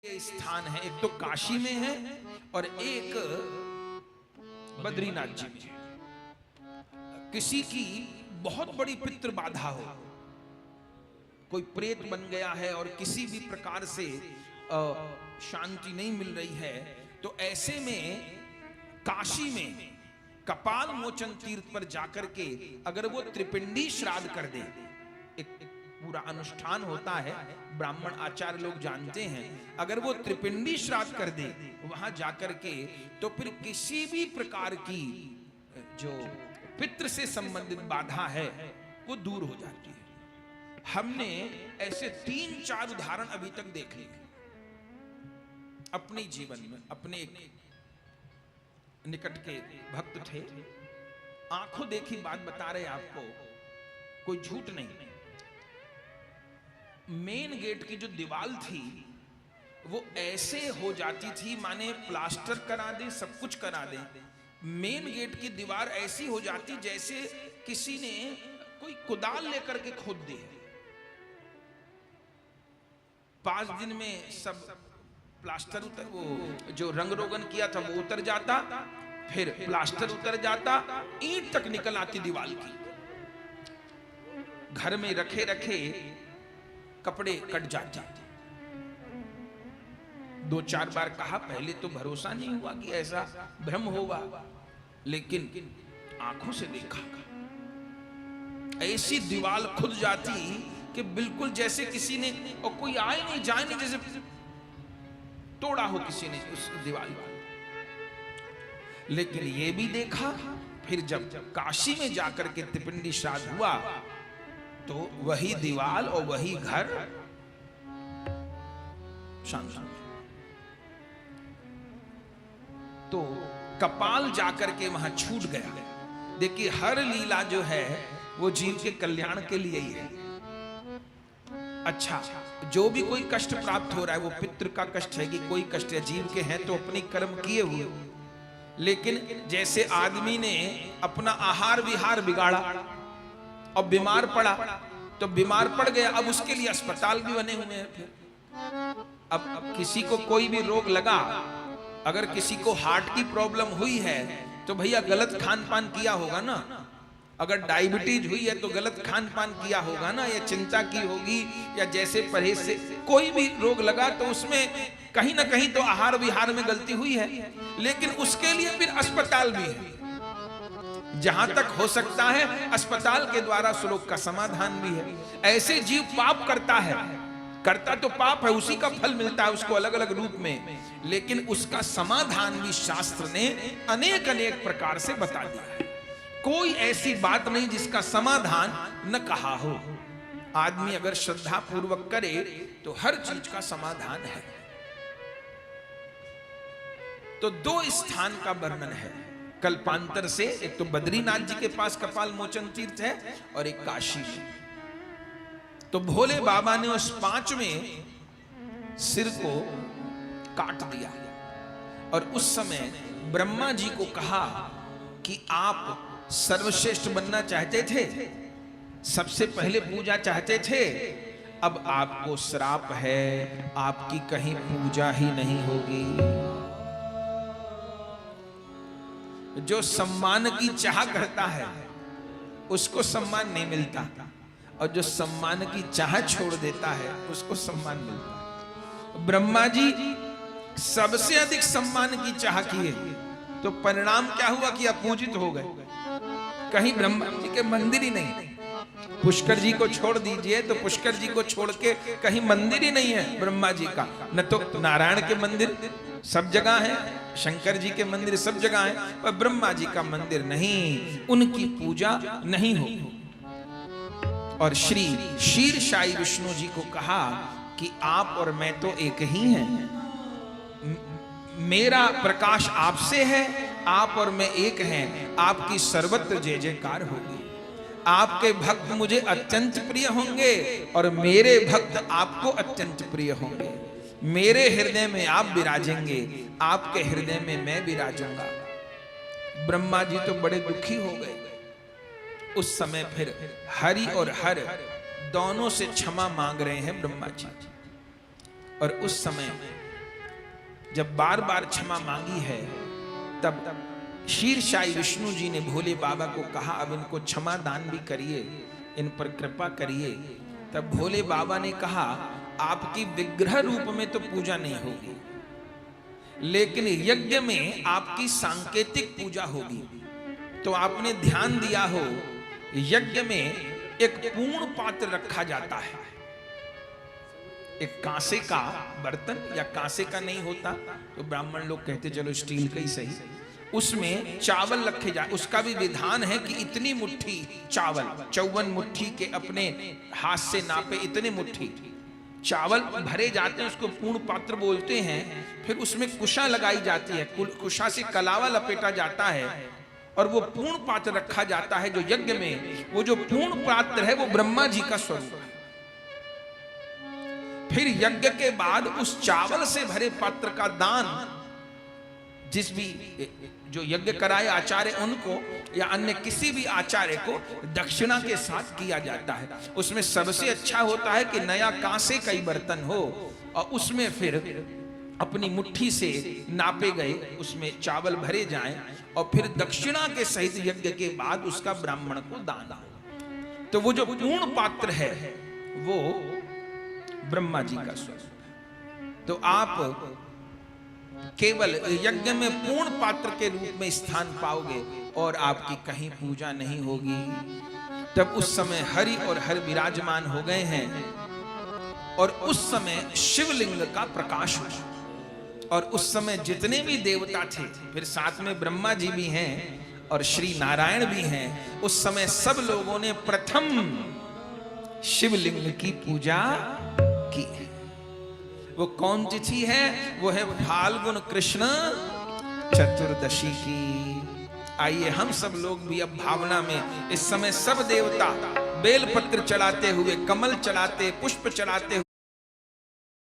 ये स्थान है, एक तो काशी में है और एक बद्रीनाथ जी में है। किसी की बहुत बड़ी पितृ बाधा हो, कोई प्रेत बन गया है और किसी भी प्रकार से शांति नहीं मिल रही है, तो ऐसे में काशी में कपाल मोचन तीर्थ पर जाकर के अगर वो त्रिपिंडी श्राद्ध कर दे, एक पूरा अनुष्ठान होता है, ब्राह्मण आचार्य लोग जानते हैं, अगर वो त्रिपिंडी श्राद्ध कर दे वहां जाकर के, तो फिर किसी भी प्रकार की जो पितृ से संबंधित बाधा है वो दूर हो जाती है। हमने ऐसे 3-4 उदाहरण अभी तक देखे अपने जीवन में। अपने एक निकट के भक्त थे, आंखों देखी बात बता रहे आपको, कोई झूठ नहीं। मेन गेट की जो दीवार थी वो ऐसे हो जाती थी, माने प्लास्टर करा दे, सब कुछ करा दे, मेन गेट की दीवार ऐसी हो जाती जैसे किसी ने कोई कुदाल लेकर के खोद दी। 5 दिन में सब प्लास्टर उतर, वो जो रंग रोगन किया था वो उतर जाता, फिर प्लास्टर उतर जाता, ईंट तक निकल आती दीवार की। घर में रखे रखे कपड़े कट जाते। 2-4 बार कहा, पहले तो भरोसा नहीं हुआ कि ऐसा भ्रम होगा, लेकिन आंखों से देखा, ऐसी दीवार खुद जाती कि बिल्कुल जैसे किसी ने, और कोई आए नहीं जाए नहीं, जैसे तोड़ा हो किसी ने उस दीवार को। लेकिन ये भी देखा, फिर जब काशी में जाकर के त्रिपिंडी श्राद्ध हुआ तो वही दीवार और वही घर शांत। तो कपाल जाकर के वहां छूट गया। देखिए, हर लीला जो है वो जीव के कल्याण के लिए ही है। अच्छा, जो भी कोई कष्ट प्राप्त हो रहा है वो पितृ का कष्ट है कि कोई कष्ट है, जीव के हैं तो अपनी कर्म किए हुए। लेकिन जैसे आदमी ने अपना आहार विहार बिगाड़ा और बीमार पड़ा, तो बीमार पड़ गया, अब उसके लिए अस्पताल भी बने हुए हैं। अब किसी को कोई भी रोग लगा, अगर किसी को हार्ट की प्रॉब्लम हुई है तो भैया गलत खान पान किया होगा ना। अगर डायबिटीज हुई है तो गलत खान पान किया होगा ना, या चिंता की होगी, या जैसे परहेज से कोई भी रोग लगा तो उसमें कहीं ना कहीं तो आहार विहार में गलती हुई है। लेकिन उसके लिए फिर अस्पताल भी है, जहां तक हो सकता है अस्पताल के द्वारा उस रोग का समाधान भी है। ऐसे जीव पाप करता है, करता तो पाप है, उसी का फल मिलता है उसको अलग अलग रूप में, लेकिन उसका समाधान भी शास्त्र ने अनेक अनेक प्रकार से बता दिया है। कोई ऐसी बात नहीं जिसका समाधान न कहा हो। आदमी अगर श्रद्धा पूर्वक करे तो हर चीज का समाधान है। तो 2 स्थान का वर्णन है कल्पांतर से, एक तो बद्रीनाथ जी के पास कपाल मोचन तीर्थ है और एक काशी में। तो भोले बाबा ने उस 5वें सिर को काट दिया और उस समय ब्रह्मा जी को कहा कि आप सर्वश्रेष्ठ बनना चाहते थे, सबसे पहले पूजा चाहते थे, अब आपको श्राप है, आपकी कहीं पूजा ही नहीं होगी। जो सम्मान की चाह करता है उसको सम्मान नहीं मिलता, और जो सम्मान की चाह छोड़ देता है उसको सम्मान मिलता है। ब्रह्मा जी सबसे अधिक सम्मान की चाह किए, तो परिणाम क्या हुआ कि अपूजित हो गए। कहीं ब्रह्मा जी के मंदिर ही नहीं। पुष्कर जी को छोड़ दीजिए, तो पुष्कर जी को छोड़ के कहीं मंदिर ही नहीं है ब्रह्मा जी का। न तो नारायण के मंदिर सब जगह है, शंकर जी के मंदिर सब जगह है, पर ब्रह्मा जी का मंदिर नहीं, उनकी पूजा नहीं हो। और श्री शीरशाई विष्णु जी को कहा कि आप और मैं तो एक ही हैं, मेरा प्रकाश आपसे है, आप और मैं एक हैं, आपकी सर्वत्र जय जयकार होगी। आपके भक्त मुझे अत्यंत प्रिय होंगे और मेरे भक्त आपको अत्यंत प्रिय होंगे। मेरे हृदय में आप विराजेंगे, आपके हृदय में मैं विराजूंगा। ब्रह्मा जी तो बड़े दुखी हो गए। उस समय फिर हरि और हर दोनों से क्षमा मांग रहे हैं ब्रह्मा जी। और उस समय जब बार बार क्षमा मांगी है, तब शीरशाही विष्णु जी ने भोले बाबा को कहा अब इनको क्षमा दान भी करिए, इन पर कृपा करिए। तब भोले बाबा ने कहा आपकी विग्रह रूप में तो पूजा नहीं होगी, लेकिन यज्ञ में आपकी सांकेतिक पूजा होगी। तो आपने ध्यान दिया हो, यज्ञ में एक पूर्ण पात्र रखा जाता है, एक कांसे का बर्तन, या कांसे का नहीं होता तो ब्राह्मण लोग कहते चलो स्टील का ही सही, उसमें चावल रखे जाए। उसका भी विधान है कि इतनी मुट्ठी चावल, 54 मुट्ठी के अपने हाथ से नापे, इतने मुट्ठी चावल भरे जाते हैं, उसको पूर्ण पात्र बोलते हैं। फिर उसमें कुशा लगाई जाती है, कुशा से कलावा लपेटा जाता है और वो पूर्ण पात्र रखा जाता है। जो यज्ञ में वो जो पूर्ण पात्र है वो ब्रह्मा जी का स्वरूप है। फिर यज्ञ के बाद उस चावल से भरे पात्र का दान जिस भी जो यज्ञ कराए आचार्य उनको या अन्य किसी भी आचार्य को दक्षिणा के साथ किया जाता है। उसमें सबसे अच्छा होता है कि नया कांसे का ही बर्तन हो और उसमें फिर अपनी मुट्ठी से नापे गए उसमें चावल भरे जाएं और फिर दक्षिणा के सहित यज्ञ के बाद उसका ब्राह्मण को दान हो। तो वो जो पूर्ण पात्र है वो ब्रह्मा जी का स्वरूप है। तो आप केवल यज्ञ में पूर्ण पात्र के रूप में स्थान पाओगे और आपकी कहीं पूजा नहीं होगी। तब उस समय हरि और हर विराजमान हो गए हैं और उस समय शिवलिंग का प्रकाश हुआ और उस समय जितने भी देवता थे, फिर साथ में ब्रह्मा जी भी हैं और श्री नारायण भी हैं, उस समय सब लोगों ने प्रथम शिवलिंग की पूजा की है। वो कौन तिथि है? वो है फाल्गुन कृष्ण चतुर्दशी की। आइए हम सब लोग भी अब भावना में इस समय सब देवता बेलपत्र चढ़ाते हुए, कमल चढ़ाते, पुष्प चढ़ाते